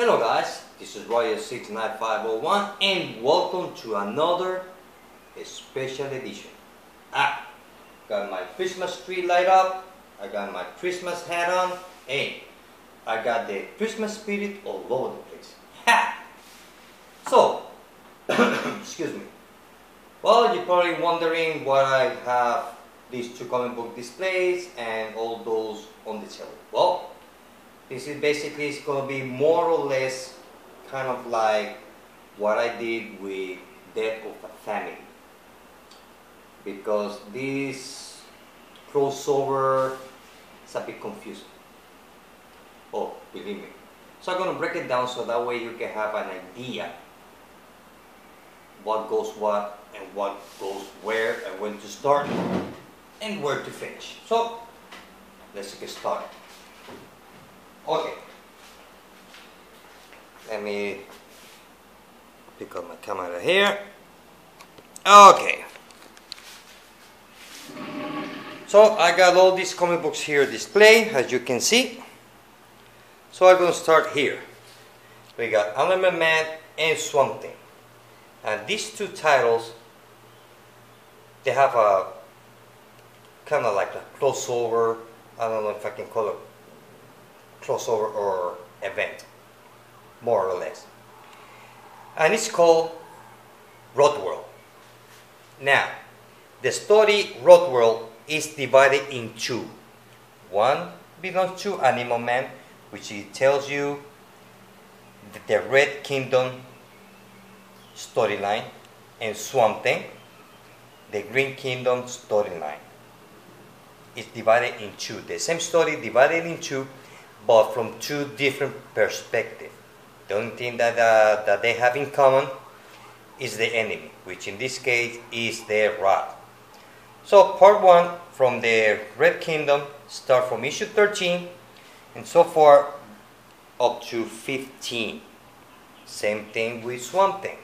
Hello guys, this is Royal69501 and welcome to another special edition. Got my Christmas tree light up, I got my Christmas hat on, and I got the Christmas spirit all over the place. Ha! So, excuse me. Well, you're probably wondering why I have these two comic book displays and all those on the shelf. Well, this is basically going to be more or less kind of like what I did with Death of a Family, because this crossover is a bit confusing. Oh, believe me. So I'm going to break it down so that way you can have an idea what goes what and what goes where and when to start and where to finish. So let's get started. Okay, let me pick up my camera here. Okay, so I got all these comic books here displayed, as you can see. So I'm going to start here. We got Animal Man and Swamp Thing, and these two titles, they have a kind of like a crossover. I don't know if I can call it crossover or event, more or less, and it's called ROTWORLD. Now, the story ROTWORLD is divided in two. One belongs to Animal Man, which it tells you the Red Kingdom storyline, and Swamp Thing, the Green Kingdom storyline. It's divided in two. The same story divided in two, but from two different perspectives. The only thing that they have in common is the enemy, which in this case is the Rat. So part 1 from the Red Kingdom start from issue 13 and so far up to 15. Same thing with Swamp Thing.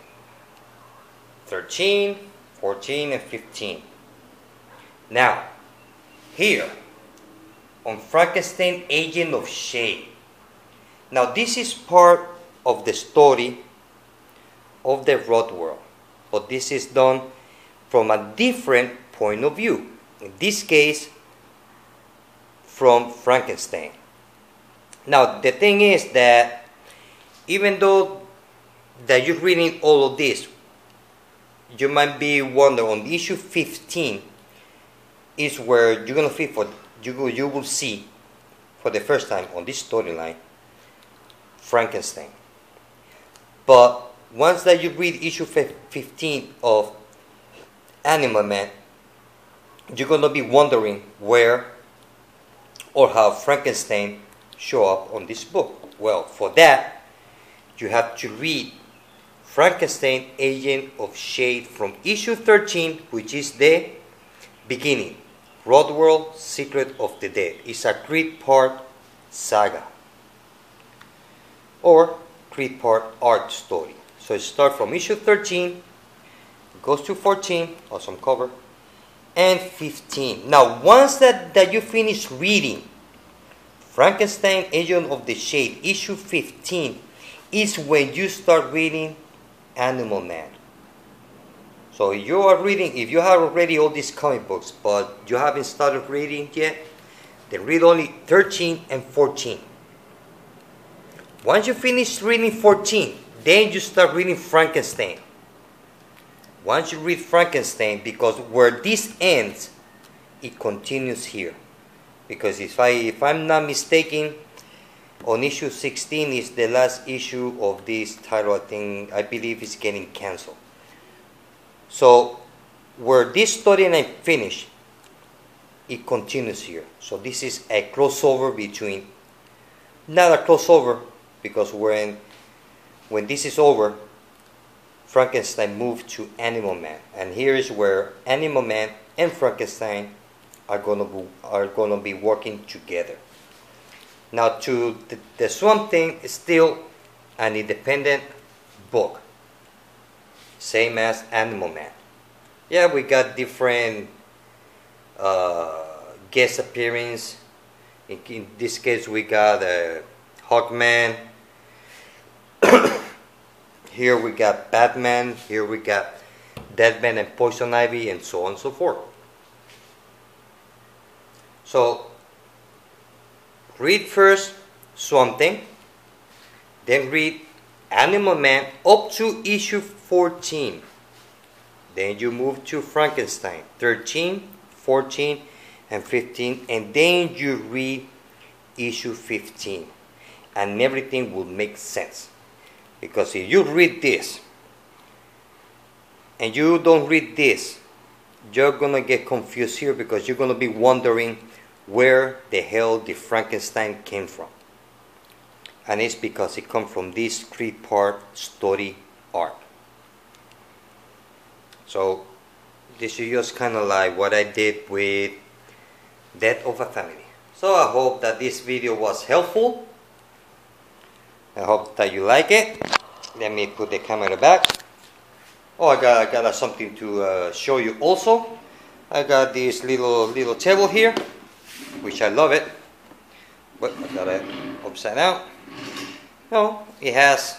13, 14 and 15. Now, here on Frankenstein, Agent of Shade. Now this is part of the story of the ROTWORLD, but this is done from a different point of view. In this case, from Frankenstein. Now the thing is that even though that you're reading all of this, you might be wondering on issue 15 is where you're gonna feel for you will see for the first time on this storyline Frankenstein. But once that you read issue 15 of Animal Man, you're gonna be wondering where or how Frankenstein show up on this book. Well, for that you have to read Frankenstein, Agent of Shade from issue 13, which is the beginning. ROTWORLD, Secret of the Dead. It's a 3-part saga or 3-part art story. So it starts from issue 13, goes to 14, awesome cover, and 15. Now once that you finish reading Frankenstein, Agent of the Shade, issue 15, is when you start reading Animal Man. So if you have already all these comic books, but you haven't started reading yet, then read only 13 and 14. Once you finish reading 14, then you start reading Frankenstein. Once you read Frankenstein, because where this ends, it continues here. Because if I'm not mistaken, on issue 16 is the last issue of this title. I believe it's getting canceled. So where this storyline finished, it continues here. So this is a crossover between, not a crossover, because when this is over, Frankenstein moved to Animal Man, and here is where Animal Man and Frankenstein are gonna be working together. Now, to the Swamp Thing is still an independent book, same as Animal Man. Yeah, we got different guest appearance. In this case, we got Hawkman, Here we got Batman, here we got Deadman and Poison Ivy, and so on and so forth. So read first Swamp Thing, then read Animal Man up to issue 14. Then you move to Frankenstein 13, 14, and 15, and then you read issue 15, and everything will make sense. Because if you read this and you don't read this, you're gonna get confused here, because you're gonna be wondering where the hell the Frankenstein came from. And it's because it comes from this 3-part story arc. So this is just kind of like what I did with Death of a Family. So I hope that this video was helpful. I hope that you like it. Let me put the camera back. Oh, I got something to show you also. I got this little table here, which I love it. But I got it upside down. No, it has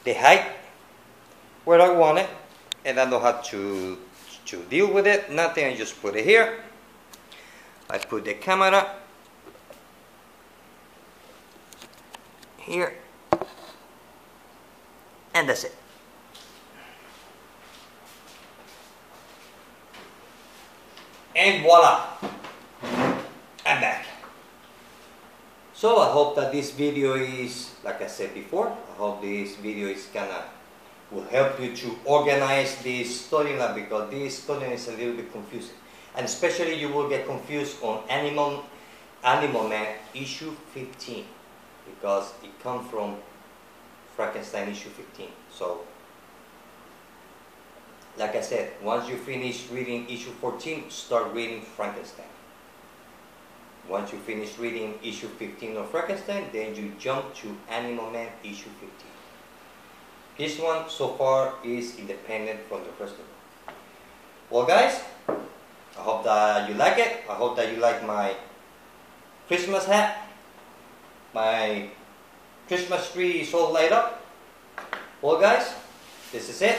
the height where I want it, and I don't have to deal with it. Nothing. I just put it here. I put the camera here, and that's it. And voila, I'm back. So I hope that this video is, like I said before, I hope this video is will help you to organize this storyline, because this storyline is a little bit confusing. And especially you will get confused on Animal Man issue 15, because it comes from Frankenstein issue 15. So, like I said, once you finish reading issue 14, start reading Frankenstein. Once you finish reading issue 15 of Frankenstein, then you jump to Animal Man issue 15. This one so far is independent from the first one. Well guys, I hope that you like it. I hope that you like my Christmas hat. My Christmas tree is all light up. Well guys, this is it.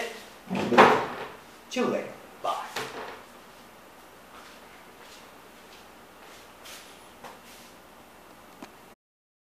Till later.